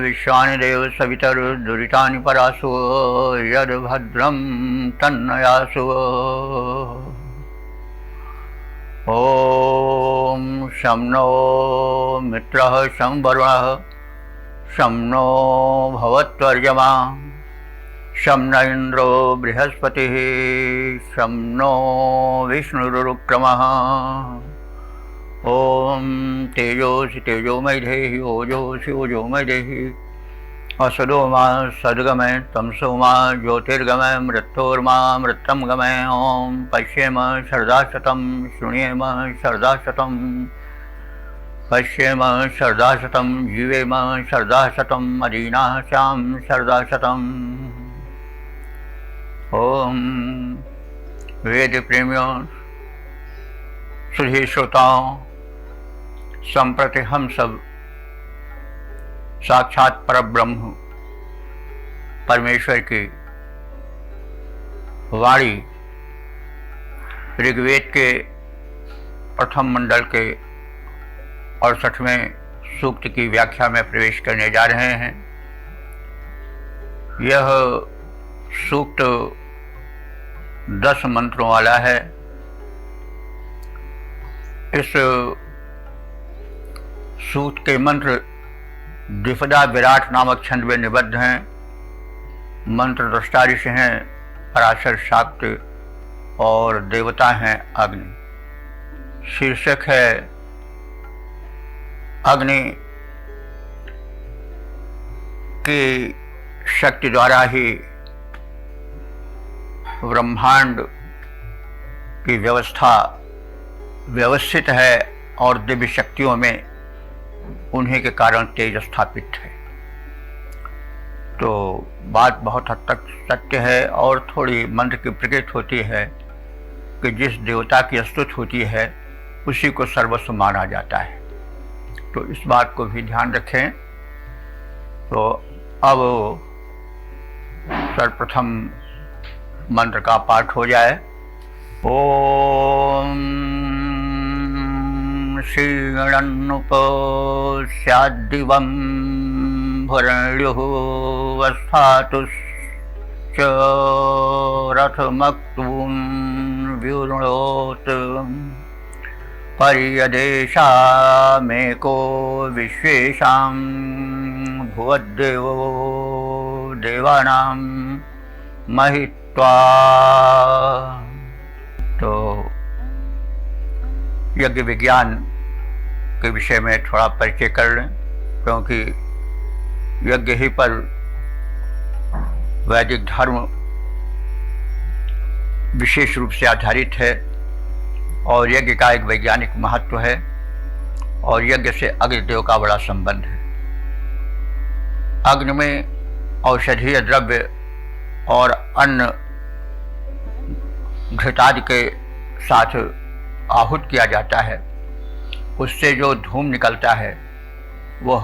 विश्वानि देव सवितरुर्दुरितानि परासु यद्भद्रं तन्नयासु। ॐ शं नो मित्रः शं वरुणः शं नो भवत्वर्यमा शं न इन्द्रो बृहस्पतिः शं नो विष्णुरुक्रमः। ॐ तेजोसि तेजोमयि देहि ओजोसि ओजोमयि देहि असदो मा सद्गमय तमसो मा ज्योतिर्गमय मृत्योर्मा मृत्युं गमय। ॐ पश्येम शरदाशतं शृण्येम शरदाशतं पश्येम शरदाशतं जीवेम शरदाशतं मदीनाः स्याम शरदाशतम्। ॐ वेद प्रेमियों सुधी श्रोताओं, संप्रति हम सब साक्षात परब्रह्म परमेश्वर की वाणी ऋग्वेद के प्रथम मंडल के 68वें सूक्त की व्याख्या में प्रवेश करने जा रहे हैं। यह सूक्त 10 मंत्रों वाला है। इस सूक्त के मंत्र द्विपदा विराट नामक छंद में निबद्ध हैं। मंत्र दृष्टा ऋषि हैं पराशर शाक्य और देवता हैं अग्नि। शीर्षक है अग्नि की शक्ति द्वारा ही ब्रह्मांड की व्यवस्था व्यवस्थित है और दिव्य शक्तियों में उन्हीं के कारण तेज स्थापित है। तो बात बहुत हद तक सत्य है और थोड़ी मंत्र की प्रकृति होती है कि जिस देवता की स्तुति होती है उसी को सर्वस्व माना जाता है। तो इस बात को भी ध्यान रखें। तो अब सर्वप्रथम मंत्र का पाठ हो जाए। ओम क्षीणन्नुप स्याद्दिवं भरण्युः स्थातुश्च रथमक्तुं व्युणोत् पर्यदेशामेको विश्वेशां भुवद्देवो देवानां महित्वा। तो यज्ञ विज्ञान के विषय में थोड़ा परिचय कर लें, क्योंकि यज्ञ ही पर वैदिक धर्म विशेष रूप से आधारित है और यज्ञ का एक वैज्ञानिक महत्व है और यज्ञ से अग्निदेव का बड़ा संबंध है। अग्नि में औषधीय द्रव्य और अन्न घृतादि के साथ आहूत किया जाता है। उससे जो धूम निकलता है वह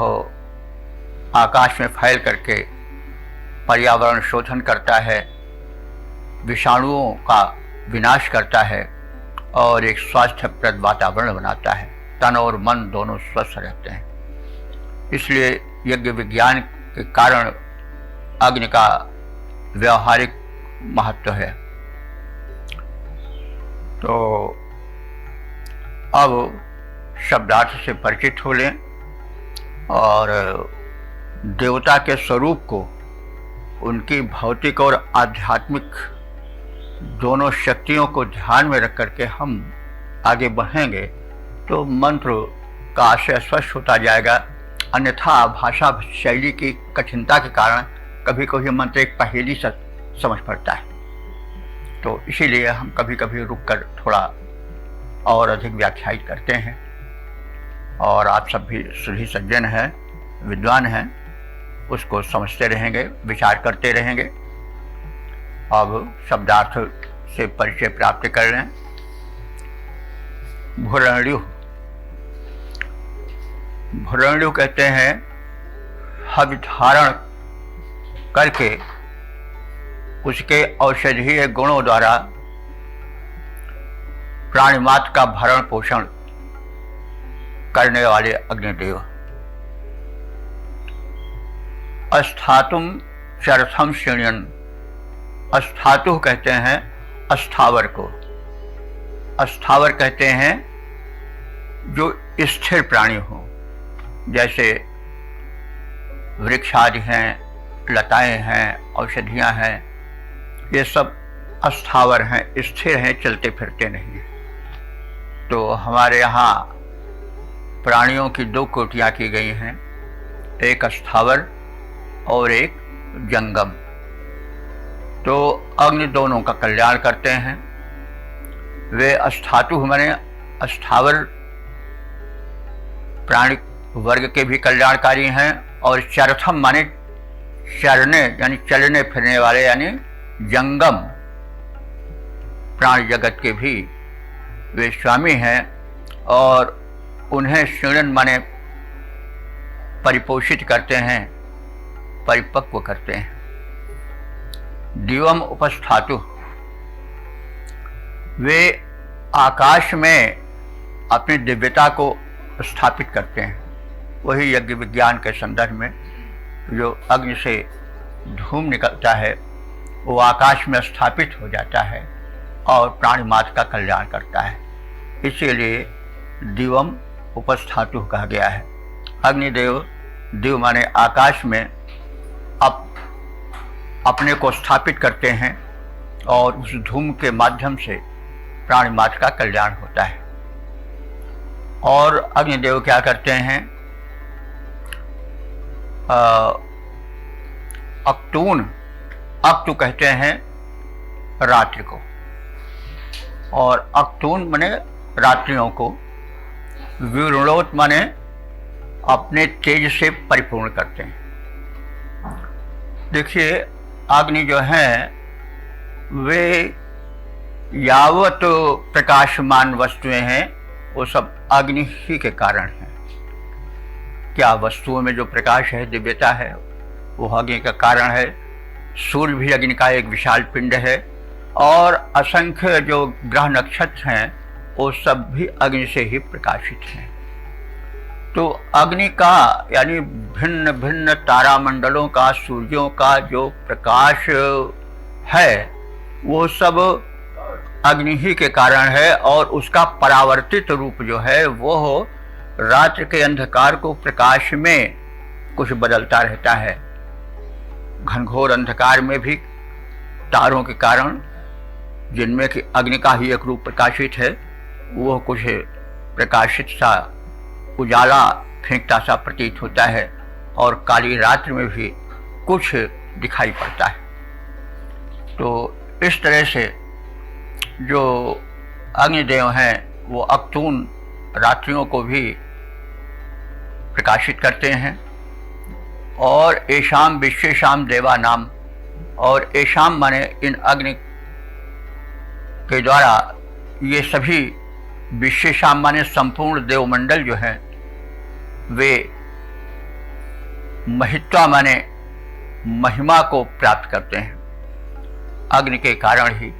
आकाश में फैल करके पर्यावरण शोधन करता है, विषाणुओं का विनाश करता है और एक स्वास्थ्यप्रद वातावरण बनाता है। तन और मन दोनों स्वस्थ रहते हैं। इसलिए यज्ञ विज्ञान के कारण अग्नि का व्यावहारिक महत्व है। तो अब शब्दार्थ से परिचित हो लें और देवता के स्वरूप को, उनकी भौतिक और आध्यात्मिक दोनों शक्तियों को ध्यान में रख करके हम आगे बढ़ेंगे तो मंत्र का आशय स्पष्ट होता जाएगा। अन्यथा भाषा शैली की कठिनता के कारण कभी कभी मंत्र एक पहेली समझ पड़ता है। तो इसीलिए हम कभी कभी रुक कर थोड़ा और अधिक व्याख्यायित करते हैं। और आप सब भी सुधी सज्जन हैं, विद्वान हैं, उसको समझते रहेंगे, विचार करते रहेंगे। अब शब्दार्थ से परिचय प्राप्त कर लें। भुरण्यु, भुरण्यु कहते हैं हवि धारण करके उसके औषधीय गुणों द्वारा प्राणिमात्र का भरण पोषण करने वाले अग्निदेव। अस्थातुम चरथम श्रेण्यन। अस्थातु कहते हैं अस्थावर को, अस्थावर कहते हैं जो स्थिर प्राणी हो, जैसे वृक्ष आदि हैं, लताएं हैं, औषधियां हैं, ये सब अस्थावर हैं, स्थिर हैं, चलते फिरते नहीं। तो हमारे यहाँ प्राणियों की दो कोटियाँ की गई हैं, एक अस्थावर और एक जंगम। तो अग्नि दोनों का कल्याण करते हैं। वे अस्थातु माने अस्थावर प्राणी वर्ग के भी कल्याणकारी हैं, और चरथम माने चरने यानी चलने फिरने वाले यानी जंगम प्राणी जगत के भी वे स्वामी हैं, और उन्हें श्रीणन माने परिपोषित करते हैं, परिपक्व करते हैं। दिवम उपस्थातु, वे आकाश में अपनी दिव्यता को स्थापित करते हैं। वही यज्ञ विज्ञान के संदर्भ में जो अग्नि से धूम निकलता है वो आकाश में स्थापित हो जाता है और प्राणी मात्र का कल्याण करता है। इसीलिए दिवम उपस्थातु कहा गया है। अग्निदेव, दिव माने आकाश में अपने को स्थापित करते हैं और उस धूम के माध्यम से प्राणी मात्र का कल्याण होता है। और अग्निदेव क्या करते हैं, अक्तून, अक्तु कहते हैं रात्रि को, और अक्तून माने रात्रियों को, विरुणोत माने अपने तेज से परिपूर्ण करते हैं। देखिए अग्नि जो है वे यावत प्रकाशमान वस्तुएं हैं वो सब अग्नि ही के कारण हैं। क्या वस्तुओं में जो प्रकाश है, दिव्यता है, वो अग्नि का कारण है। सूर्य भी अग्नि का एक विशाल पिंड है, और असंख्य जो ग्रह नक्षत्र हैं वो सब भी अग्नि से ही प्रकाशित हैं। तो अग्नि का यानी भिन्न भिन्न तारामंडलों का, सूर्यों का जो प्रकाश है वो सब अग्नि ही के कारण है, और उसका परावर्तित रूप जो है वो रात्रि के अंधकार को प्रकाश में कुछ बदलता रहता है। घनघोर अंधकार में भी तारों के कारण, जिनमें कि अग्नि का ही एक रूप प्रकाशित है, वो कुछ प्रकाशित सा उजाला फेंकता सा प्रतीत होता है, और काली रात्रि में भी कुछ दिखाई पड़ता है। तो इस तरह से जो अग्निदेव हैं वो अक्तून रात्रियों को भी प्रकाशित करते हैं। और एशाम विश्वेशाम देवा नाम, और एशाम माने इन अग्नि के द्वारा ये सभी, विश्वेशाम माने संपूर्ण देवमंडल जो हैं वे महित्वा माने महिमा को प्राप्त करते हैं। अग्नि के कारण ही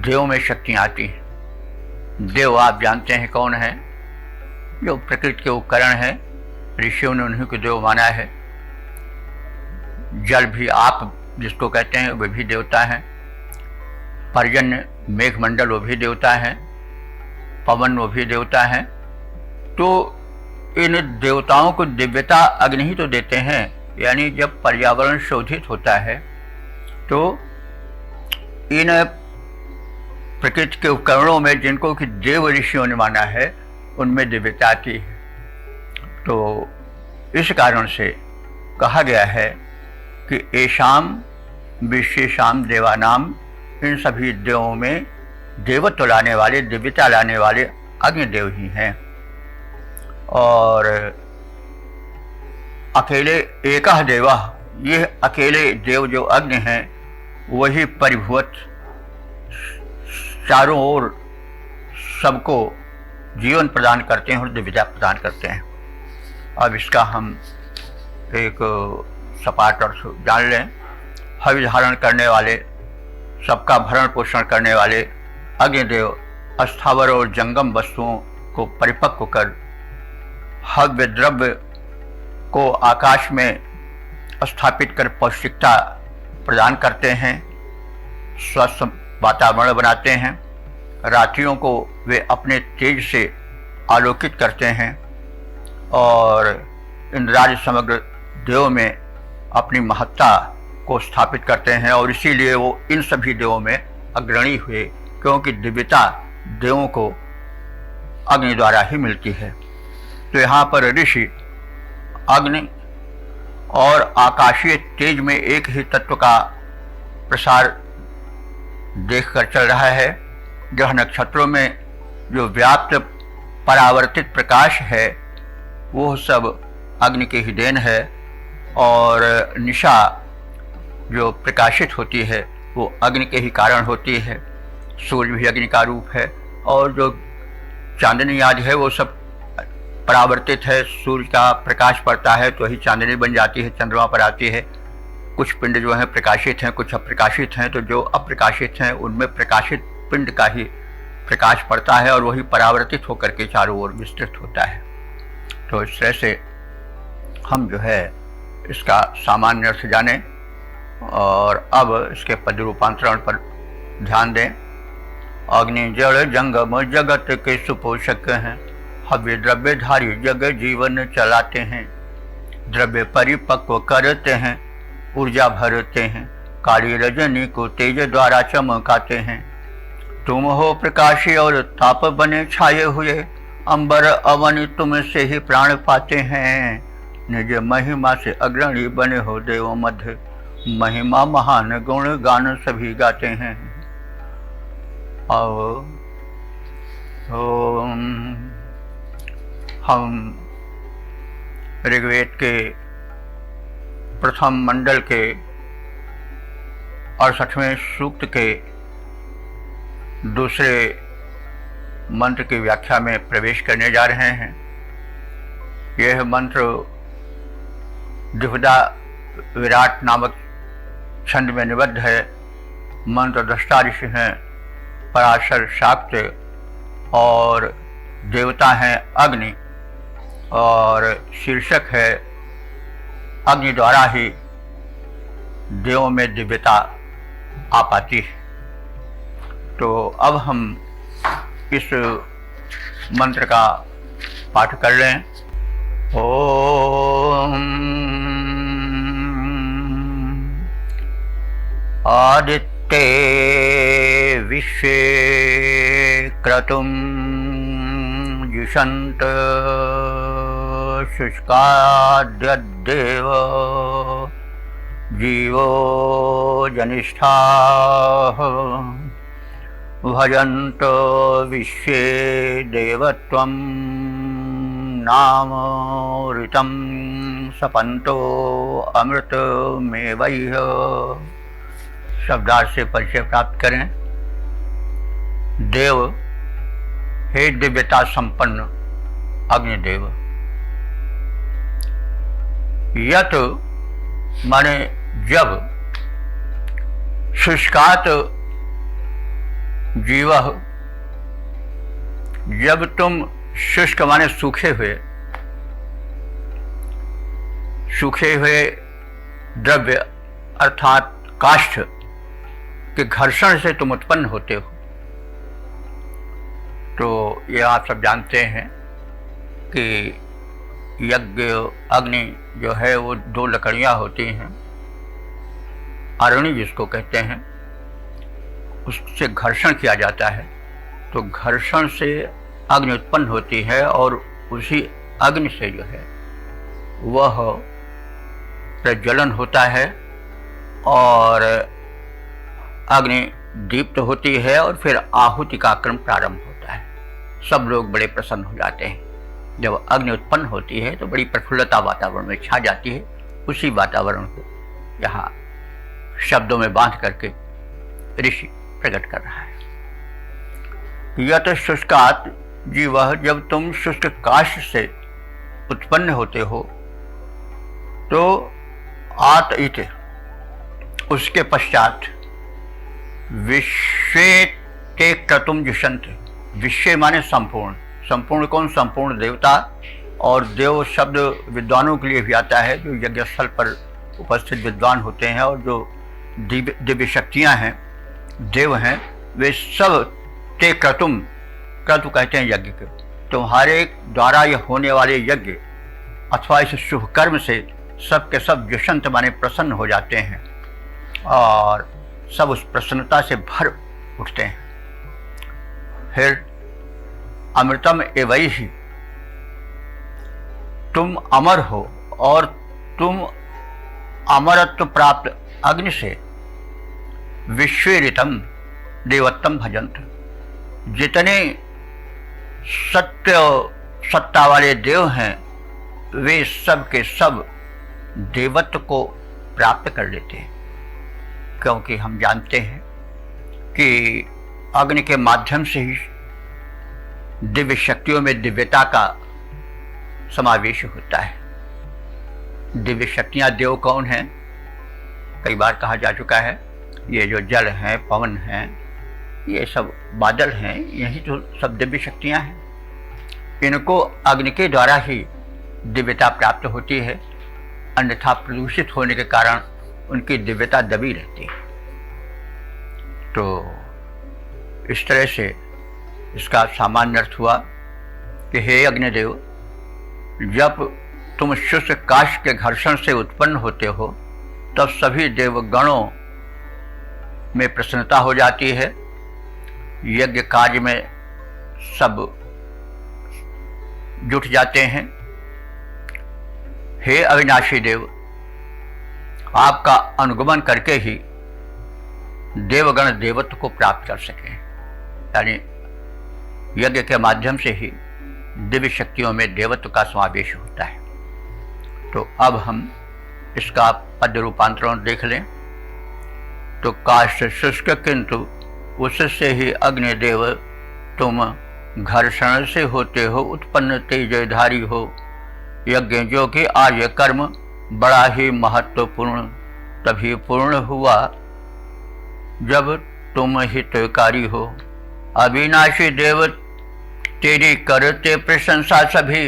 देव में शक्तियाँ आती हैं। देव आप जानते हैं कौन है, जो प्रकृति के उपकरण हैं, ऋषियों ने उन्हीं को देव माना है। जल भी आप जिसको कहते हैं वे भी देवता हैं, पर्जन्य मेघमंडल वो भी देवता हैं, पवन वो भी देवता हैं। तो इन देवताओं को दिव्यता अग्नि ही तो देते हैं। यानी जब पर्यावरण शोधित होता है तो इन प्रकृति के उपकरणों में जिनको कि देव ऋषियों ने माना है उनमें दिव्यता आती है। तो इस कारण से कहा गया है कि एशाम विश्वेशाम देवानाम, इन सभी देवों में देवत्व लाने वाले, दिव्यता लाने वाले अग्निदेव ही हैं। और अकेले एकह देवा, ये अकेले देव जो अग्नि हैं वही परिभुवत चारों ओर सबको जीवन प्रदान करते हैं और दिव्यता प्रदान करते हैं। अब इसका हम एक सपाट अर्थ जान लें। हवि धारण करने वाले, सबका भरण पोषण करने वाले अग्निदेव अस्थावर और जंगम वस्तुओं को परिपक्व कर हव्य द्रव्य को आकाश में स्थापित कर पौष्टिकता प्रदान करते हैं, स्वस्थ वातावरण बनाते हैं। रात्रियों को वे अपने तेज से आलोकित करते हैं और इंद्राज समग्र देवों में अपनी महत्ता को स्थापित करते हैं और इसीलिए वो इन सभी देवों में अग्रणी हुए, क्योंकि दिव्यता देवों को अग्नि द्वारा ही मिलती है। तो यहाँ पर ऋषि अग्नि और आकाशीय तेज में एक ही तत्व का प्रसार देखकर चल रहा है। ग्रह नक्षत्रों में जो व्याप्त परावर्तित प्रकाश है वो सब अग्नि की ही देन है, और निशा जो प्रकाशित होती है वो अग्नि के ही कारण होती है। सूर्य भी अग्नि का रूप है, और जो चांदनी आज है वो सब परावर्तित है। सूर्य का प्रकाश पड़ता है तो ही चांदनी बन जाती है, चंद्रमा पर आती है। कुछ पिंड जो हैं प्रकाशित हैं, कुछ अप्रकाशित हैं, तो जो अप्रकाशित हैं उनमें प्रकाशित पिंड का ही प्रकाश पड़ता है और वही परावर्तित होकर के चारों ओर विस्तृत होता है। तो इस तरह से हम जो है इसका सामान्य अर्थ जाने और अब इसके पद रूपांतरण पर ध्यान दें। अग्नि जड़ जंगम जगत के सुपोषक हैं, हव्य द्रव्यधारी जग जीवन चलाते हैं। द्रव्य परिपक्व करते हैं, ऊर्जा भरते हैं, काली रजनी को तेज द्वारा चमकाते हैं। तुम हो प्रकाशी और ताप बने छाए हुए, अंबर अवन तुम से ही प्राण पाते हैं। निज महिमा से अग्रणी बने हो देव मध्य, महिमा महान गुण गान सभी गाते हैं। और हम ऋग्वेद के प्रथम मंडल के 68वें सूक्त के दूसरे मंत्र की व्याख्या में प्रवेश करने जा रहे हैं। यह मंत्र द्विपदा विराट नामक छंद में निबद्ध है। मंत्र दृष्टा ऋषि हैं पराशर शाक्य और देवता हैं अग्नि, और शीर्षक है अग्नि द्वारा ही देवों में दिव्यता आ पाती है। तो अब हम इस मंत्र का पाठ कर लें। ओम आदित्ये विश्वे क्रतुं जुषन्त शुष्काद्यद्देव जीवो जनिष्ठाः भजन्त विश्वे देवत्वं नामृतं सपन्तो अमृतमेवैह। शब्दार्थ से परिचय प्राप्त करें। देव, हे दिव्यता संपन्न अग्निदेव। यत माने जब, शुष्कात जीव, जब तुम शुष्क माने सूखे हुए द्रव्य अर्थात काष्ठ के घर्षण से तुम उत्पन्न होते हो। तो ये आप सब जानते हैं कि यज्ञ अग्नि जो है वो दो लकड़ियाँ होती हैं, अरणी जिसको कहते हैं, उससे घर्षण किया जाता है। तो घर्षण से अग्नि उत्पन्न होती है और उसी अग्नि से जो है वह प्रज्वलन होता है और अग्नि दीप्त होती है और फिर आहुति का क्रम प्रारंभ होता है। सब लोग बड़े प्रसन्न हो जाते हैं। जब अग्नि उत्पन्न होती है तो बड़ी प्रफुल्लता वातावरण में छा जाती है। उसी वातावरण को यहाँ शब्दों में बांध करके ऋषि प्रकट कर रहा है। यत शुष्कात जीवः, जब तुम शुष्क काष्ठ से उत्पन्न होते हो तो आत इत, उसके पश्चात विश्वे ते क्रतुम जुषन्त। विश्व माने संपूर्ण। संपूर्ण कौन? संपूर्ण देवता। और देव शब्द विद्वानों के लिए भी आता है जो यज्ञ स्थल पर उपस्थित विद्वान होते हैं और जो दिव्य शक्तियाँ हैं, देव हैं, वे सब ते क्रतुम, क्रतु कहते हैं यज्ञ को, तुम्हारे द्वारा यह होने वाले यज्ञ अथवा इस शुभ कर्म से सब के सब व्यसंत माने प्रसन्न हो जाते हैं और सब उस प्रसन्नता से भर उठते हैं। फिर अमृतम एवैहि, तुम अमर हो और तुम अमरत्व प्राप्त अग्नि से विश्वेरितम देवत्तम भजंत, जितने सत्ता वाले देव हैं वे सब के सब देवत्व को प्राप्त कर लेते हैं, क्योंकि हम जानते हैं कि अग्नि के माध्यम से ही दिव्य शक्तियों में दिव्यता का समावेश होता है। दिव्य शक्तियां देव कौन हैं? कई बार कहा जा चुका है, ये जो जल हैं, पवन हैं, ये सब बादल हैं, यही तो सब दिव्य शक्तियां हैं। इनको अग्नि के द्वारा ही दिव्यता प्राप्त होती है, अन्यथा प्रदूषित होने के कारण उनकी दिव्यता दबी रहती है। तो इस तरह से इसका सामान्य अर्थ हुआ कि हे अग्निदेव, जब तुम शुष्क काष्ठ के घर्षण से उत्पन्न होते हो तब सभी देवगणों में प्रसन्नता हो जाती है, यज्ञ कार्य में सब जुट जाते हैं। हे अविनाशी देव, आपका अनुगमन करके ही देवगण देवत्व को प्राप्त कर सकें, यानी यज्ञ के माध्यम से ही दिव्य शक्तियों में देवत्व का समावेश होता है। तो अब हम इसका पद्य रूपांतरण देख लें। तो काष्ठ शुष्क किंतु उससे ही अग्निदेव तुम घर्षण से होते हो उत्पन्न तेजधारी हो, यज्ञ जो कि आज कर्म बड़ा ही महत्वपूर्ण तभी पूर्ण हुआ जब तुम हितकारी हो। अविनाशी देव तेरी करते प्रशंसा, सभी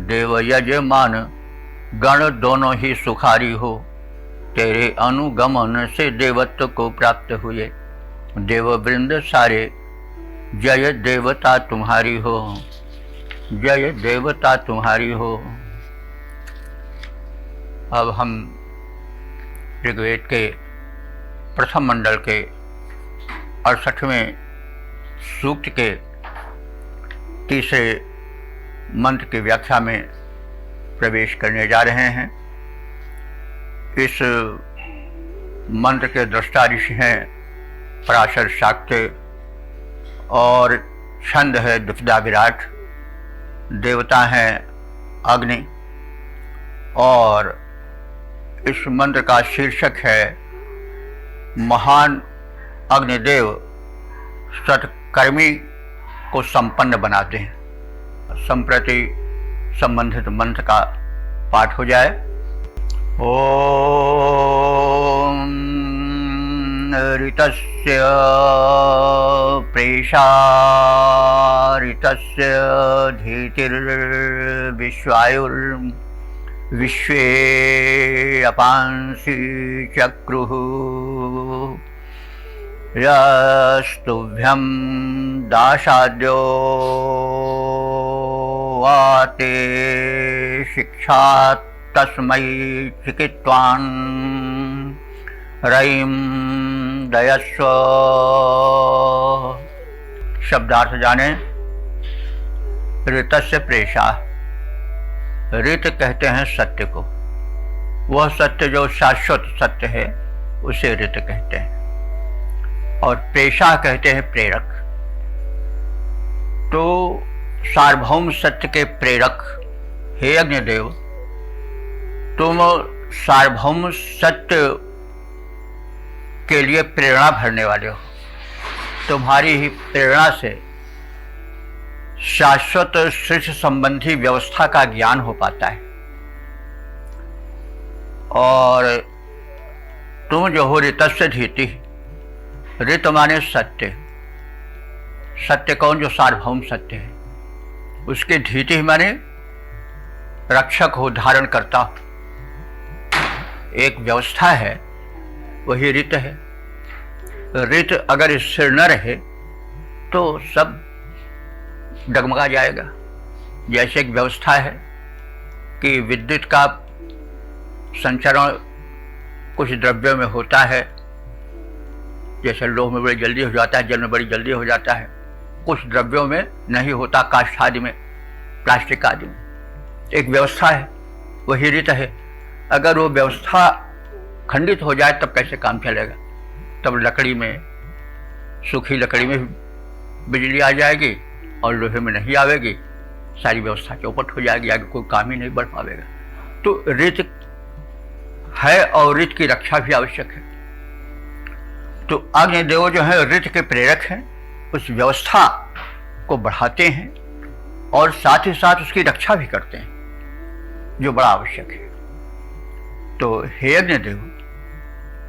देव यजमान गण दोनों ही सुखारी हो। तेरे अनुगमन से देवत्व को प्राप्त हुए देव वृंद सारे, जय देवता तुम्हारी हो, जय देवता तुम्हारी हो। अब हम ऋग्वेद के प्रथम मंडल के 68वें सूक्त के तीसरे मंत्र की व्याख्या में प्रवेश करने जा रहे हैं। इस मंत्र के दृष्टा ऋषि हैं पराशर शाक्य और छंद है द्विपदा विराट, देवता हैं अग्नि और इस मंत्र का शीर्षक है महान अग्निदेव सत्कर्मी को संपन्न बनाते हैं। संप्रति संबंधित मंत्र का पाठ हो जाए। ओम ऋतस्य प्रेषा ऋतस्य धीतिर्विश्वायुर्विश्वे अपांसि चक्रुः यस्तुभ्यं दाशाद्यो वाते शिक्षा तस्मै चिकित्वान् रयिं दयस्व। शब्दार्थ जाने। ऋतस्य प्रेषा, ऋत कहते हैं सत्य को, वह सत्य जो शाश्वत सत्य है उसे ऋत कहते हैं, और प्रेषा कहते हैं प्रेरक। तो सार्वभौम सत्य के प्रेरक हे अग्निदेव, तुम सार्वभौम सत्य के लिए प्रेरणा भरने वाले हो। तुम्हारी ही प्रेरणा से शाश्वत सृष्टि संबंधी व्यवस्था का ज्ञान हो पाता है। और तुम जो हो ऋतस्य धीति, ऋत माने सत्य, सत्य कौन? जो सार्वभौम सत्य है, उसके धीति माने रक्षक हो, धारण करता हो। एक व्यवस्था है, वही रीत है। रीत अगर स्थिर न रहे तो सब डगमगा जाएगा। जैसे एक व्यवस्था है कि विद्युत का संचरण कुछ द्रव्यों में होता है, जैसे लोह में बड़ी जल्दी हो जाता है, जल में बड़ी जल्दी हो जाता है, कुछ द्रव्यों में नहीं होता, काष्ठ आदि में, प्लास्टिक आदि में। एक व्यवस्था है, वही रीत है। अगर वो व्यवस्था खंडित हो जाए तब कैसे काम चलेगा? तब लकड़ी में, सूखी लकड़ी में बिजली आ जाएगी और लोहे में नहीं आवेगी, सारी व्यवस्था चौपट हो जाएगी, आगे कोई काम ही नहीं बढ़ पाएगा। तो रीत है और रीत की रक्षा भी आवश्यक है। तो अग्निदेव जो है रीत के प्रेरक हैं, उस व्यवस्था को बढ़ाते हैं और साथ ही साथ उसकी रक्षा भी करते हैं, जो बड़ा आवश्यक है। तो हे अग्निदेव,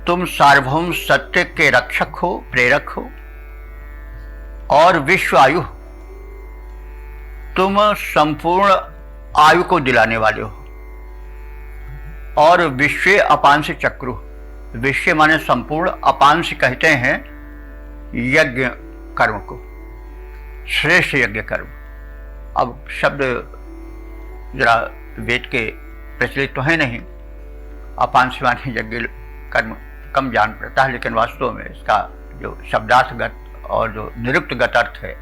तुम सार्वभौम सत्य के रक्षक हो, प्रेरक हो और विश्व आयु, तुम संपूर्ण आयु को दिलाने वाले हो। और विश्व अपांश चक्रु, विश्व माने संपूर्ण, अपांश कहते हैं यज्ञ कर्म को, श्रेष्ठ यज्ञ कर्म। अब शब्द जरा वेद के प्रचलित तो है नहीं, अपांश माने यज्ञ कर्म कम जान पड़ता है, लेकिन वास्तव में इसका जो शब्दार्थगत और जो निरुक्तगत अर्थ है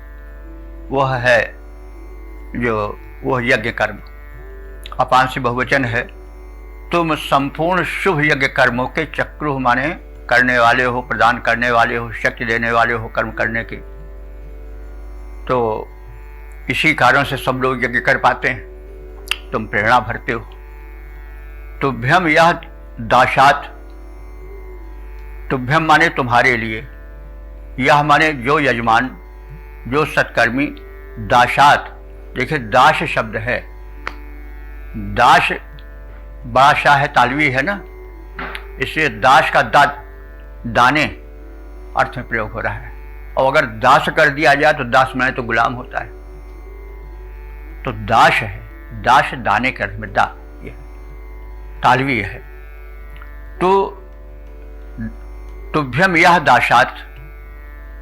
वह है वह यज्ञ कर्म। अपांश बहुवचन है। तुम संपूर्ण शुभ यज्ञ कर्मों के चक्रु माने करने वाले हो, प्रदान करने वाले हो, शक्ति देने वाले हो कर्म करने की। तो इसी कारण से सब लोग यज्ञ कर पाते हैं, तुम प्रेरणा भरते हो। तुभ्यम यह दाशात, तुभ्यम माने तुम्हारे लिए, यह माने जो यजमान, जो सत्कर्मी, दाशात, देखिए दाश शब्द है, दाश बड़ा शाह है, तालवी है ना, इसलिए दाश का दाने अर्थ में प्रयोग हो रहा है। और अगर दास कर दिया जाए तो दास माने तो गुलाम होता है, तो दाश है, दाश दाने के अर्थ में दा, ये तालवी है। तो तुभ्यम यह दाशात,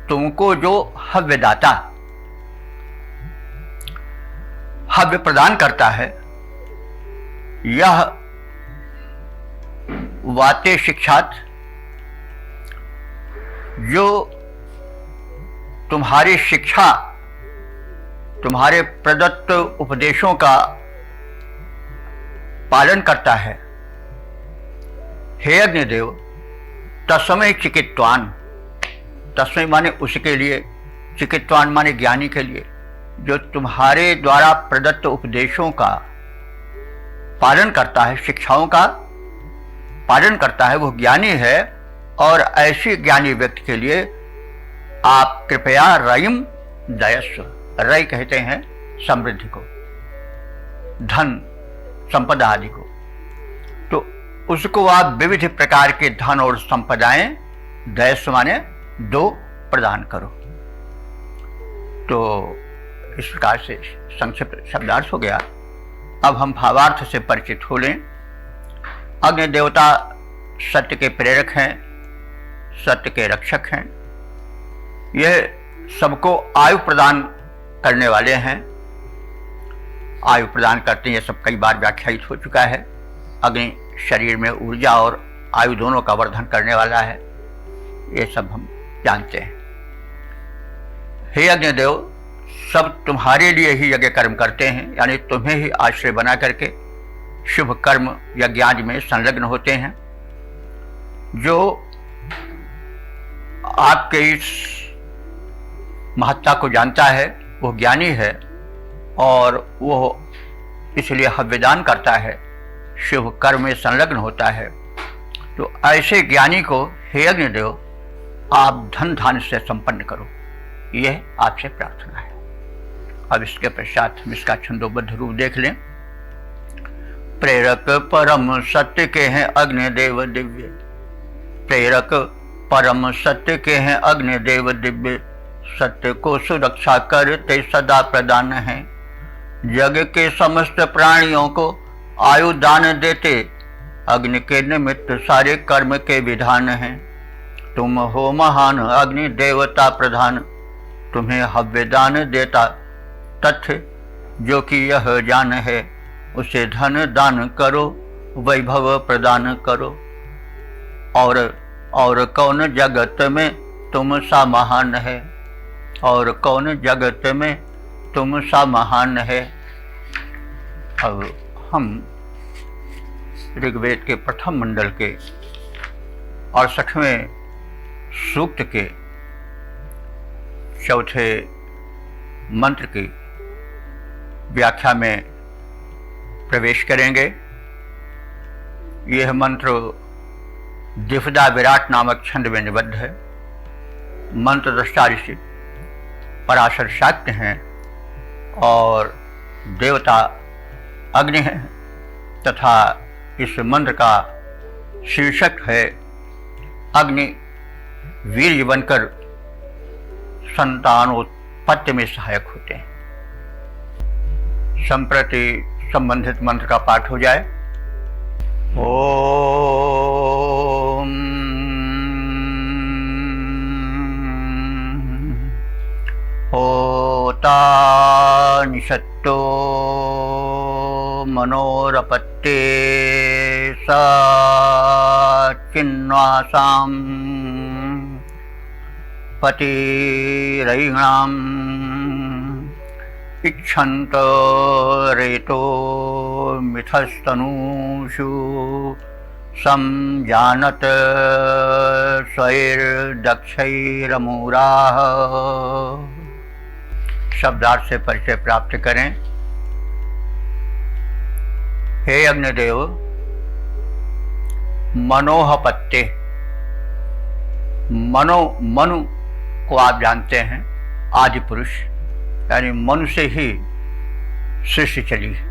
तुमको जो हव्यदाता, हव्य प्रदान करता है, यह वाते शिक्षात, जो तुम्हारी शिक्षा, तुम्हारे प्रदत्त उपदेशों का पालन करता है। हे अग्निदेव, तस्मै चिकित्वान, तस्मै माने उसके लिए, चिकित्वान माने ज्ञानी के लिए, जो तुम्हारे द्वारा प्रदत्त उपदेशों का पालन करता है, शिक्षाओं का पालन करता है, वो ज्ञानी है। और ऐसे ज्ञानी व्यक्ति के लिए आप कृपया रयिम दयस्व, रय कहते हैं समृद्धि को, धन संपदा आदि को, तो उसको आप विविध प्रकार के धन और संपदाएं, दयस्व माने दो, प्रदान करो। तो इस प्रकार से संक्षिप्त शब्दार्थ हो गया। अब हम भावार्थ से परिचित हो लें। अग्नि देवता सत्य के प्रेरक हैं, सत्य के रक्षक हैं, यह सबको आयु प्रदान करने वाले हैं, आयु प्रदान करते हैं, यह सब कई बार व्याख्यायित हो चुका है। अग्नि शरीर में ऊर्जा और आयु दोनों का वर्धन करने वाला है, ये सब हम जानते हैं। हे अग्निदेव, सब तुम्हारे लिए ही यज्ञ कर्म करते हैं, यानी तुम्हें ही आश्रय बना करके शुभ कर्म या ज्ञान में संलग्न होते हैं। जो आपके इस महत्ता को जानता है वो ज्ञानी है और वो इसलिए हव्यदान करता है, शुभ कर्म में संलग्न होता है। तो ऐसे ज्ञानी को हे अग्निदेव आप धन धान्य से संपन्न करो, यह आपसे प्रार्थना है। अब इसके पश्चात हम इसका छंदोबद्ध रूप देख लें। प्रेरक परम सत्य के हैं अग्निदेव दिव्य, प्रेरक परम सत्य के हैं अग्निदेव दिव्य, सत्य को सुरक्षा करते सदा प्रदान है। जग के समस्त प्राणियों को आयु दान देते, अग्नि के निमित्त सारे कर्म के विधान हैं। तुम हो महान अग्नि देवता प्रधान, तुम्हें हव्य दान देता तथ्य जो कि यह जान है। उसे धन दान करो, वैभव प्रदान करो। और कौन जगत में तुम सा महान है, और कौन जगत में तुम सा महान है। अब हम ऋग्वेद के प्रथम मंडल के 68वें सूक्त के चौथे मंत्र की व्याख्या में प्रवेश करेंगे। यह मंत्र द्विपदा विराट नामक छंद में निबद्ध है। मंत्र दृष्टा ऋषि पराशर शाक्य हैं और देवता अग्नि हैं, तथा इस मंत्र का शीर्षक है अग्नि वीर्य बनकर संतानोत्पत्ति में सहायक होते हैं। संप्रति संबंधित मंत्र का पाठ हो जाए। ओम होता निषत्तो मनोरपत्ते सा चिन्वासां पतिरैणाम् इच्छन्त रेतो मिथस्तनूषु संजानत स्वैर्दक्षैरमूराः। शब्दार्थ से परिचय प्राप्त करें। हे अग्निदेव, मनोहपत्ते, मनु को आप जानते हैं आदि पुरुष, यानी मनु से ही सृष्टि चली है।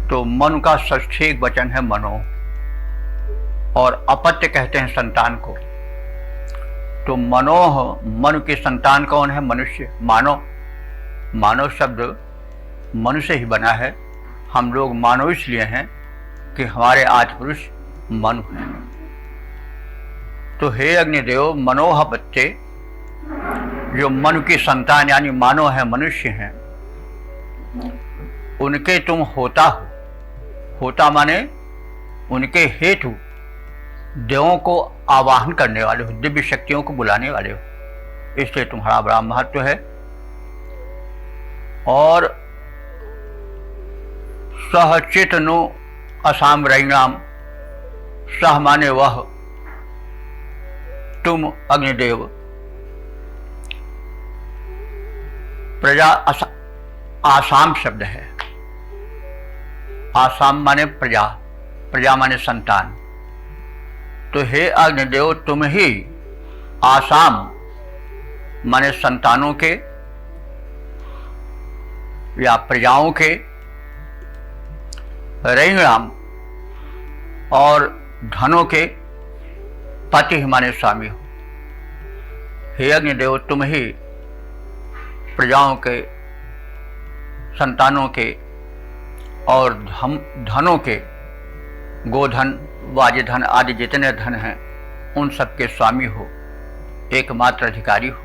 तो मनु का षष्ठी वचन है मनो, और अपत्य कहते हैं संतान को। तो मनोह, मनु की संतान कौन है? मनुष्य। मानव शब्द मनु से ही बना है। हम लोग मानव इसलिए हैं कि हमारे आदि पुरुष मनु हैं। तो हे अग्निदेव, मनोहपत्ते, जो मनु की संतान यानी मानव है, मनुष्य हैं, उनके तुम होता हो। होता माने उनके हेतु देवों को आवाहन करने वाले हो, दिव्य शक्तियों को बुलाने वाले हो, इसलिए तुम्हारा बड़ा महत्व है। और सह चेतनो असाम रैणाम, सह माने वह, तुम अग्निदेव। प्रजा आसाम शब्द है। आसाम माने प्रजा, प्रजा माने संतान। तो हे अग्निदेव, तुम ही आसाम माने संतानों के या प्रजाओं के, रैणाम और धनों के पति माने स्वामी हो। हे अग्निदेव, तुम ही प्रजाओं के, संतानों के और धनों के, गोधन, वाजधन आदि जितने धन हैं उन सब के स्वामी हो, एकमात्र अधिकारी हो।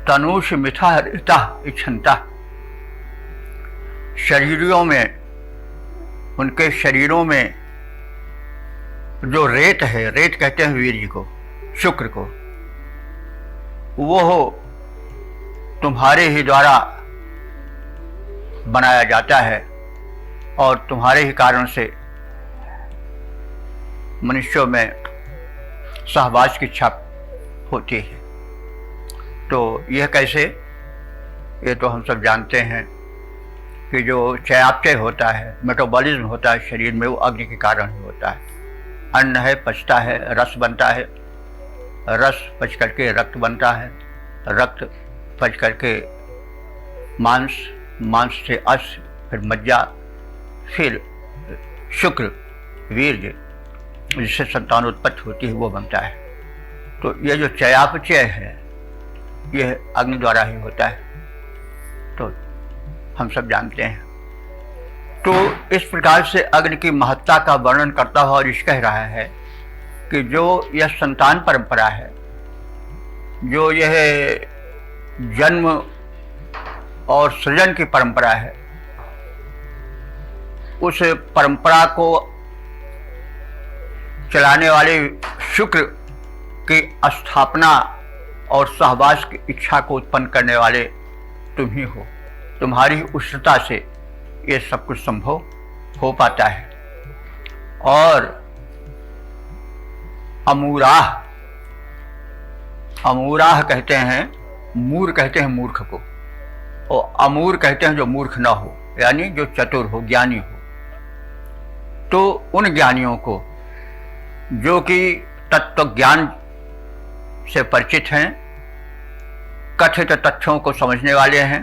तनुष मिथा हरिता इच्छन्ता, शरीरों में, उनके शरीरों में जो रेत है, रेत कहते हैं वीर्य को, शुक्र को, वो तुम्हारे ही द्वारा बनाया जाता है और तुम्हारे ही कारण से मनुष्यों में सहवास की इच्छा होती है। तो यह कैसे? ये तो हम सब जानते हैं कि जो चयापचय होता है, मेटाबॉलिज्म होता है शरीर में, वो अग्नि के कारण ही होता है। अन्न है, पचता है, रस बनता है, रस पच करके रक्त बनता है, रक्त पच करके मांस, मांस से अश्व, फिर मज्जा, फिर शुक्र, वीर्य, जिससे संतानोत्पत्ति होती है, वो बनता है। तो ये जो चयापचय है, यह अग्नि द्वारा ही होता है। तो हम सब जानते हैं। तो इस प्रकार से अग्नि की महत्ता का वर्णन करता हुआ ऋषि कह रहा है कि जो यह संतान परंपरा है, जो यह जन्म और सृजन की परंपरा है, उस परंपरा को चलाने वाले शुक्र की स्थापना और सहवास की इच्छा को उत्पन्न करने वाले तुम ही हो। तुम्हारी उष्णता से ये सब कुछ संभव हो पाता है। और अमूराह, अमूराह कहते हैं, मूर कहते हैं मूर्ख को, और अमूर कहते हैं जो मूर्ख ना हो, यानी जो चतुर हो, ज्ञानी हो। तो उन ज्ञानियों को जो कि तत्व ज्ञान से परिचित हैं, कथित तथ्यों को समझने वाले हैं,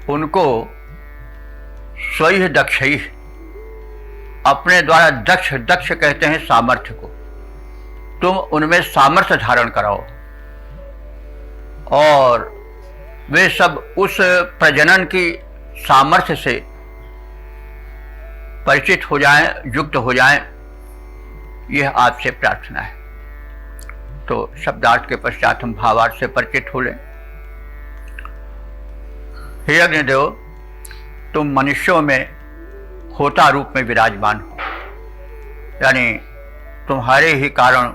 उनको स्वयं दक्षी, अपने द्वारा दक्ष, दक्ष कहते हैं सामर्थ्य को, तुम उनमें सामर्थ्य धारण कराओ और वे सब उस प्रजनन की सामर्थ्य से परिचित हो जाएं, युक्त हो जाएं, यह आपसे प्रार्थना है। तो शब्दार्थ के पश्चात हम भावार्थ से परिचित हो लें। हे अग्निदेव, तुम मनुष्यों में होता रूप में विराजमान हो, यानी तुम्हारे ही कारण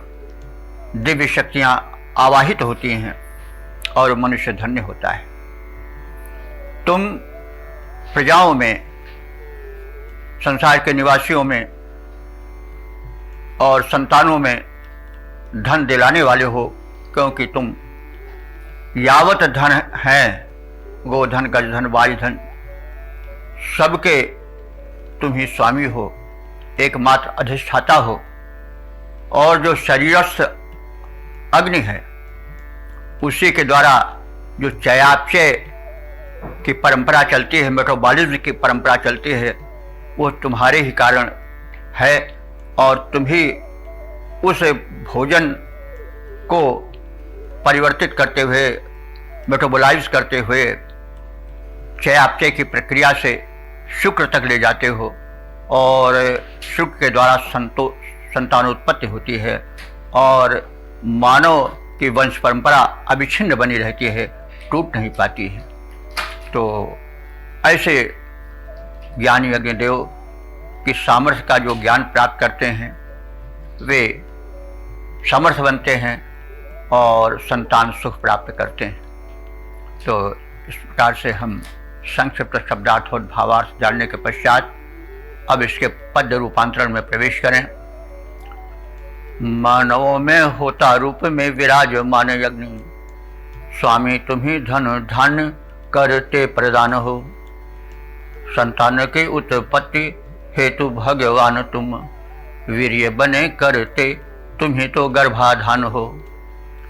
दिव्य शक्तियां आवाहित होती हैं और मनुष्य धन्य होता है। तुम प्रजाओं में, संसार के निवासियों में और संतानों में धन दिलाने वाले हो, क्योंकि तुम यावत धन है, गोधन, गजधन, वायुधन, सबके तुम ही स्वामी हो, एकमात्र अधिष्ठाता हो। और जो शरीरस्थ अग्नि है, उसी के द्वारा जो चयापचय की परंपरा चलती है, मेटाबॉलिज्म की परंपरा चलती है, वो तुम्हारे ही कारण है। और तुम ही उस भोजन को परिवर्तित करते हुए, मेटाबोलाइज करते हुए, चयापचय की प्रक्रिया से शुक्र तक ले जाते हो, और शुक्र के द्वारा संतानोत्पत्ति होती है और मानव की वंश परंपरा अविच्छिन्न बनी रहती है, टूट नहीं पाती है। तो ऐसे ज्ञानी अग्निदेव की सामर्थ्य का जो ज्ञान प्राप्त करते हैं, वे समर्थ बनते हैं और संतान सुख प्राप्त करते हैं। तो इस प्रकार से हम संक्षिप्त शब्दार्थ और भावार्थ जानने के पश्चात अब इसके पद्य रूपांतरण में प्रवेश करें। मानवों में होता रूप में विराजमान अग्नि, स्वामी तुम ही धन धान्य करते प्रदान हो। संतान की उत्पत्ति हेतु भगवान तुम, वीर्य बने करते तुम ही तो गर्भाधान हो।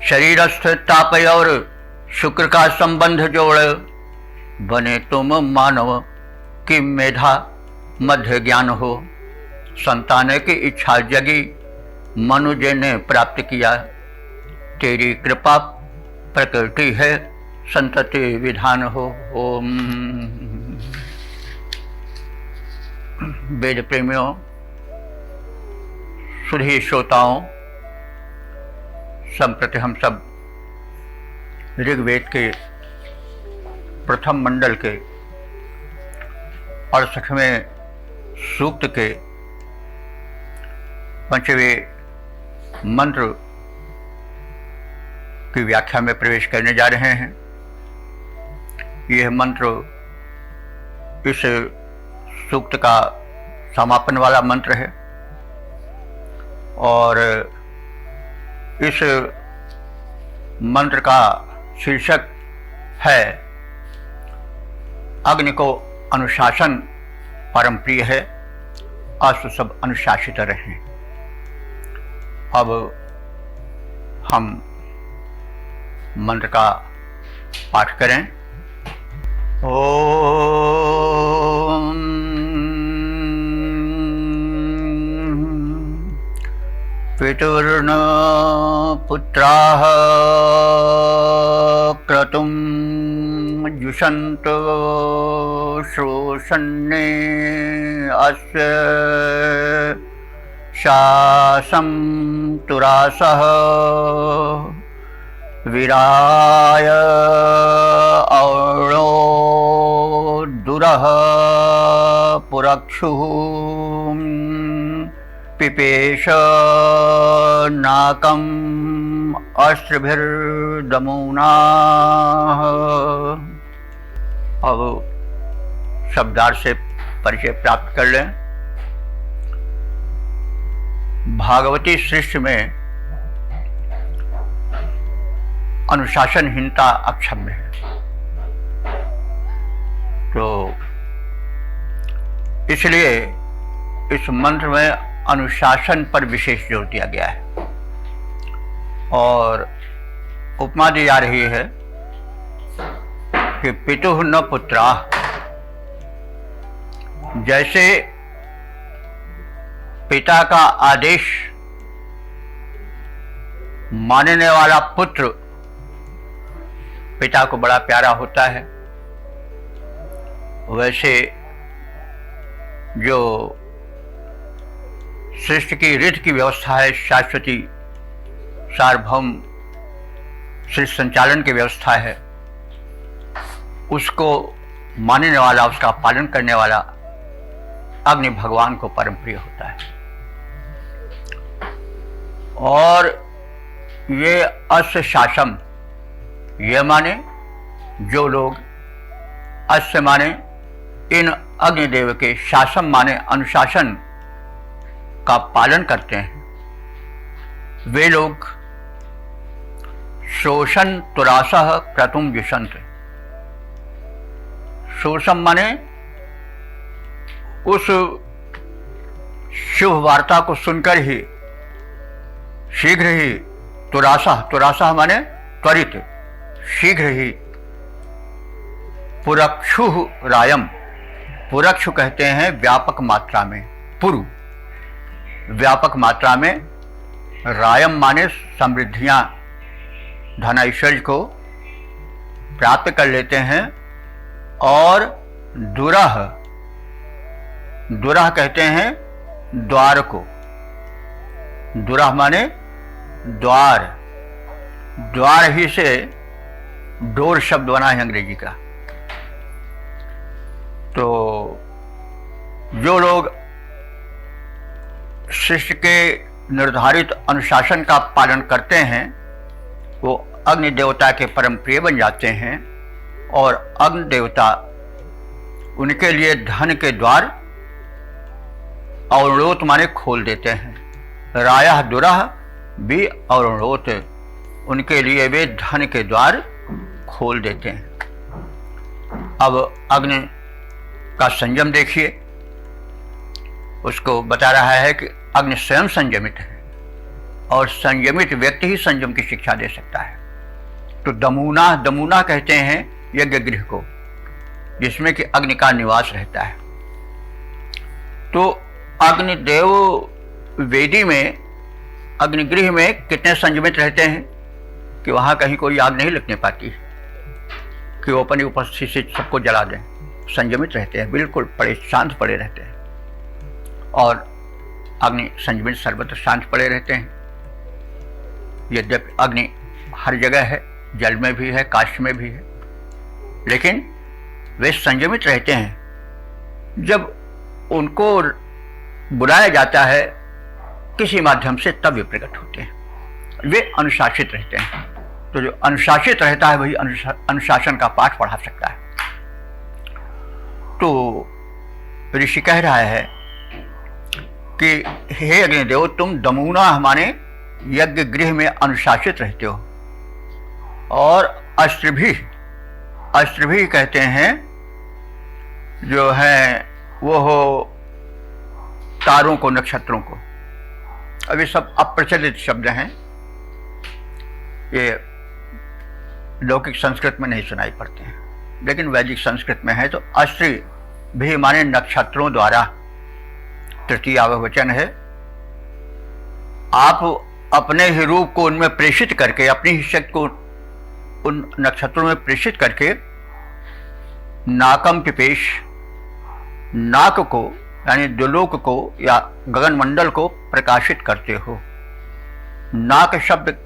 शरीरस्थ ताप और शुक्र का संबंध जोड़, बने तुम मानव की मेधा मध्य ज्ञान हो। संतान की इच्छा जगी मनुष्य ने प्राप्त किया, तेरी कृपा प्रकृति है संतति विधान हो। ओम। वेद प्रेमियों, सुधी श्रोताओं, संप्रति हम सब ऋग्वेद के प्रथम मंडल के 68वें सूक्त के 5वें मंत्र की व्याख्या में प्रवेश करने जा रहे हैं। यह मंत्र इस सूक्त का समापन वाला मंत्र है और इस मंत्र का शीर्षक है अग्नि को अनुशासन परम प्रिय है, अस्तु सब अनुशासित रहें। अब हम मंत्र का पाठ करें। ओम पितुर्न पुत्राः क्रतुं जुषन्तो शोषन्ने अस्य शासं तुरासः विराय औणो दुरः पुरक्षुः पिपेश नाकम् अश्रुभिर्दमूनाः। अब शब्दार्थ से परिचय प्राप्त कर लें। भागवती सृष्टि में अनुशासनहीनता अक्षम्य है, तो इसलिए इस मंत्र में अनुशासन पर विशेष जोर दिया गया है और उपमा दी जा रही है कि पितुः न पुत्राः। जैसे पिता का आदेश मानने वाला पुत्र पिता को बड़ा प्यारा होता है, वैसे जो सृष्टि की रीति की व्यवस्था है, शाश्वती सार्वभौम सृष्टि संचालन की व्यवस्था है, उसको मानने वाला, उसका पालन करने वाला अग्नि भगवान को परम प्रिय होता है। और ये अस्य शासम, ये माने जो लोग, अस्य माने इन अग्निदेव के, शासम माने अनुशासन का पालन करते हैं, वे लोग शोषण तुरासः क्रतुम जुषन्त। शोषम माने उस शुभ वार्ता को सुनकर ही शीघ्र ही, तुरासः माने त्वरित, शीघ्र ही पुरक्षु रायम, पुरक्षु कहते हैं व्यापक मात्रा में, पुरु व्यापक मात्रा में, रायम माने समृद्धियां, धन ऐश्वर्य को प्राप्त कर लेते हैं। और दुरह, दुरह कहते हैं द्वार को, दुरह माने द्वार, द्वार ही से डोर शब्द बना है अंग्रेजी का। तो जो लोग सृष्टि के निर्धारित अनुशासन का पालन करते हैं वो अग्नि देवता के परम प्रिय बन जाते हैं और अग्नि देवता उनके लिए धन के द्वार अवरोध माने खोल देते हैं। रायः दुरः भी अवरोध, उनके लिए वे धन के द्वार खोल देते हैं। अब अग्नि का संयम देखिए, उसको बता रहा है कि अग्नि स्वयं संयमित है और संयमित व्यक्ति ही संयम की शिक्षा दे सकता है। तो दमूना, दमूना कहते हैं यज्ञ गृह को, जिसमें कि अग्नि का निवास रहता है। तो अग्निदेव वेदी में, अग्निगृह में कितने संयमित रहते हैं कि वहां कहीं कोई आग नहीं लगने पाती कि वो अपनी उपस्थिति से सबको जला दें। संयमित रहते हैं, बिल्कुल पड़े शांत पड़े रहते हैं। और अग्नि संयमित सर्वत्र शांत पड़े रहते हैं। यद्यपि अग्नि हर जगह है, जल में भी है, काष्ठ में भी है, लेकिन वे संयमित रहते हैं। जब उनको बुलाया जाता है किसी माध्यम से तब वे प्रकट होते हैं, वे अनुशासित रहते हैं। तो जो अनुशासित रहता है वही अनुशासन का पाठ पढ़ा सकता है। तो ऋषि कह रहा है कि हे अग्निदेव, तुम दमूना माने यज्ञ गृह में अनुशासित रहते हो। और अश्रभी, अश्रभी कहते हैं जो है वो हो तारों को, नक्षत्रों को। अब ये सब अप्रचलित शब्द हैं, ये लौकिक संस्कृत में नहीं सुनाई पड़ते हैं, लेकिन वैदिक संस्कृत में है। तो अश्री भी माने नक्षत्रों द्वारा, तृतीय वचन है। आप अपने ही रूप को उनमें प्रेषित करके, अपनी ही शक्ति को उन नक्षत्रों में प्रेषित करके नाकम पिपेश, नाक को यानी द्युलोक को या गगनमंडल को प्रकाशित करते हो। नाक शब्द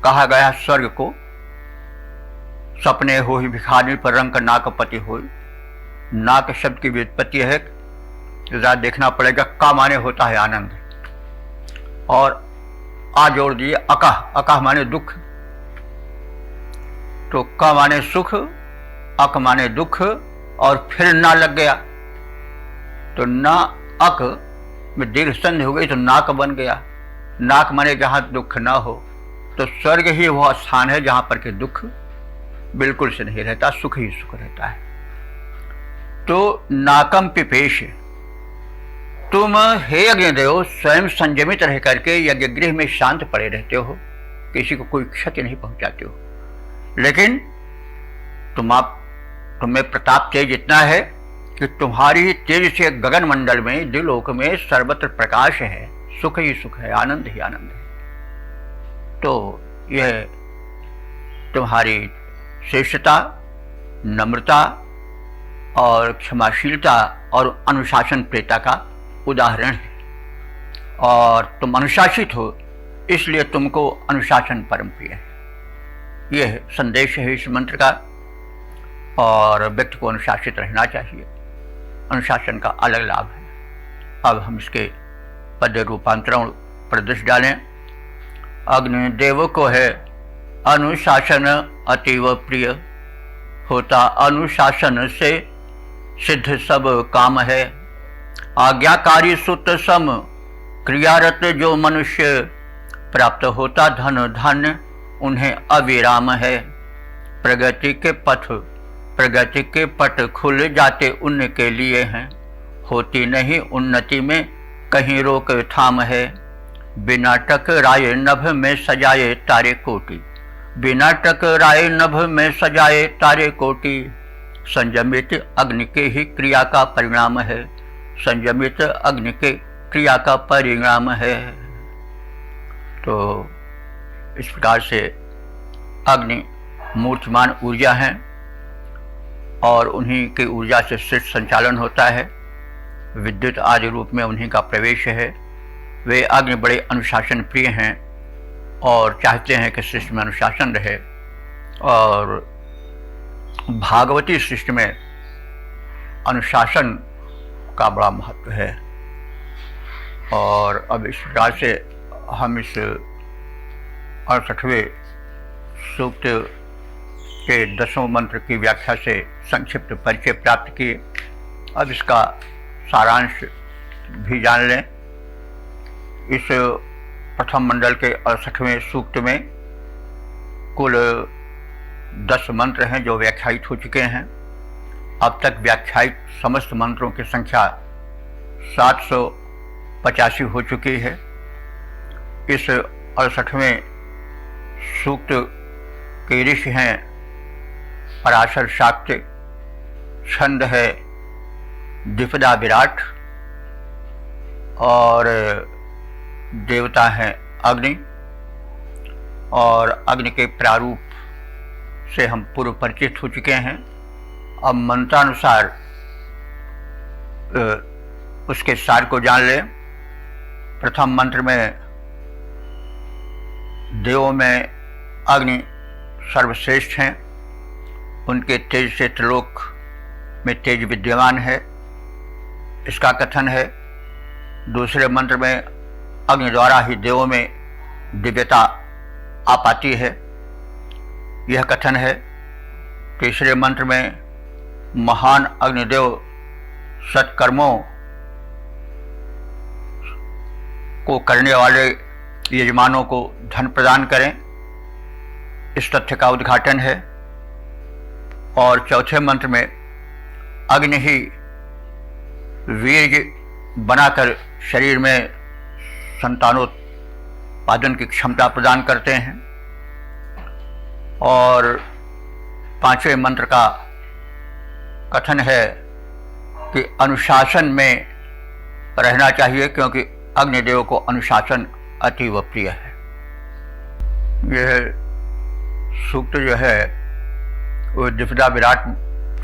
कहा गया स्वर्ग को। सपने हो ही भिखारी पर रंग नाकपति हो। नाक शब्द की व्युत्पत्ति है, जरा देखना पड़ेगा, का माने होता है आनंद, और आ जोड़ दिए अकह, अकह माने दुख, तो क माने सुख, अक माने दुख, और फिर ना लग गया तो ना अक में दीर्घ संधि हो गई तो नाक बन गया। नाक माने जहां दुख ना हो, तो स्वर्ग ही वह स्थान है जहां पर के दुख बिल्कुल से नहीं रहता, सुख ही सुख रहता है। तो नाकम पिपेश, तुम हे अग्निदेव स्वयं संयमित रह करके यज्ञ गृह में शांत पड़े रहते हो, किसी को कोई क्षति नहीं पहुंचाते हो, लेकिन तुम्हें प्रताप तेज इतना है कि तुम्हारी तेज से गगन मंडल में, द्युलोक में सर्वत्र प्रकाश है, सुख ही सुख है, आनंद ही आनंद है। तो यह तुम्हारी श्रेष्ठता, नम्रता और क्षमाशीलता और अनुशासन प्रियता का उदाहरण है। और तुम अनुशासित हो, इसलिए तुमको अनुशासन परम प्रिय है। यह संदेश है इस मंत्र का, और व्यक्ति को अनुशासित रहना चाहिए। अनुशासन का अलग लाभ है। अब हम इसके पद्य रूपांतरण प्रदेश डालें। अग्निदेव को है अनुशासन अतीव प्रिय, होता अनुशासन से सिद्ध सब काम है। आज्ञाकारी सुत सम क्रियारत जो मनुष्य, प्राप्त होता धन धान्य उन्हें अविराम है। प्रगति के पट खुल जाते उनके लिए हैं, होती नहीं उन्नति में कहीं रोक थाम है। बिना टकराए नभ में सजाए तारे कोटि, बिना टकराए नभ में सजाए तारे कोटि। संयमित अग्नि के ही क्रिया का परिणाम है, संयमित अग्नि के क्रिया का परिणाम है। तो इस प्रकार से अग्नि मूर्तिमान ऊर्जा है, और उन्हीं की ऊर्जा से सृष्टि संचालन होता है। विद्युत आदि रूप में उन्हीं का प्रवेश है। वे अग्नि बड़े अनुशासन प्रिय हैं और चाहते हैं कि सृष्टि में अनुशासन रहे। और भागवती सृष्टि में अनुशासन का बड़ा महत्व है। और अब इस प्रकार से हम इस 68वें सूक्त के 10वें मंत्र की व्याख्या से संक्षिप्त परिचय प्राप्त किए। अब इसका सारांश भी जान लें। इस प्रथम मंडल के 68वें सूक्त में कुल 10 मंत्र हैं जो व्याख्यायित हो चुके हैं। अब तक व्याख्यायित समस्त मंत्रों की संख्या 785 हो चुकी है। इस 68वें सूक्त के ऋषि हैं पराशर शाक्य, छंद है द्विपदा विराट, और देवता हैं अग्नि। और अग्नि के प्रारूप से हम पूर्व परिचित हो चुके हैं। अब मंत्रानुसार उसके सार को जान लें। प्रथम मंत्र में देवों में अग्नि सर्वश्रेष्ठ हैं, उनके तेज से त्रिलोक में तेज विद्यमान है, इसका कथन है। दूसरे मंत्र में अग्नि द्वारा ही देवों में दिव्यता आ पाती है, यह कथन है। तीसरे मंत्र में महान अग्निदेव सत्कर्मों को करने वाले यजमानों को धन प्रदान करें, इस तथ्य का उद्घाटन है। और चौथे मंत्र में अग्नि ही वीर्य बनाकर शरीर में संतानोत्पादन की क्षमता प्रदान करते हैं। और पांचवें मंत्र का कथन है कि अनुशासन में रहना चाहिए, क्योंकि अग्निदेव को अनुशासन अतीव प्रिय है। यह सूक्त जो है वो द्विपदा विराट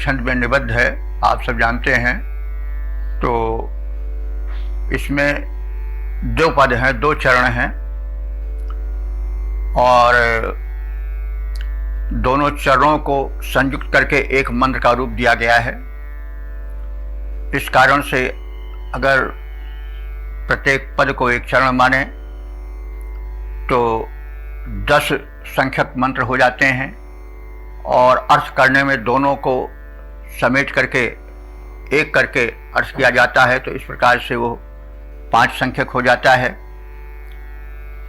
छंद में निबद्ध है। आप सब जानते हैं। तो इसमें 2 पद हैं, 2 चरण हैं और दोनों चरणों को संयुक्त करके एक मंत्र का रूप दिया गया है। इस कारण से अगर प्रत्येक पद को एक चरण माने तो 10 संख्यक मंत्र हो जाते हैं और अर्थ करने में दोनों को समेट करके एक करके अर्थ किया जाता है। तो इस प्रकार से वो 5 संख्यक हो जाता है।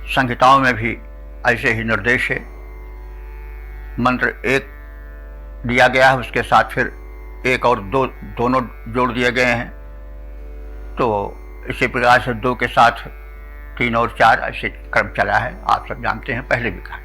संहिताओं में भी ऐसे ही निर्देश है। मंत्र एक दिया गया है, उसके साथ फिर 1 और 2 दोनों जोड़ दिए गए हैं। तो इसी प्रकार से 2 के साथ 3 और 4 ऐसे क्रम चला है, आप सब जानते हैं, पहले भी कहा।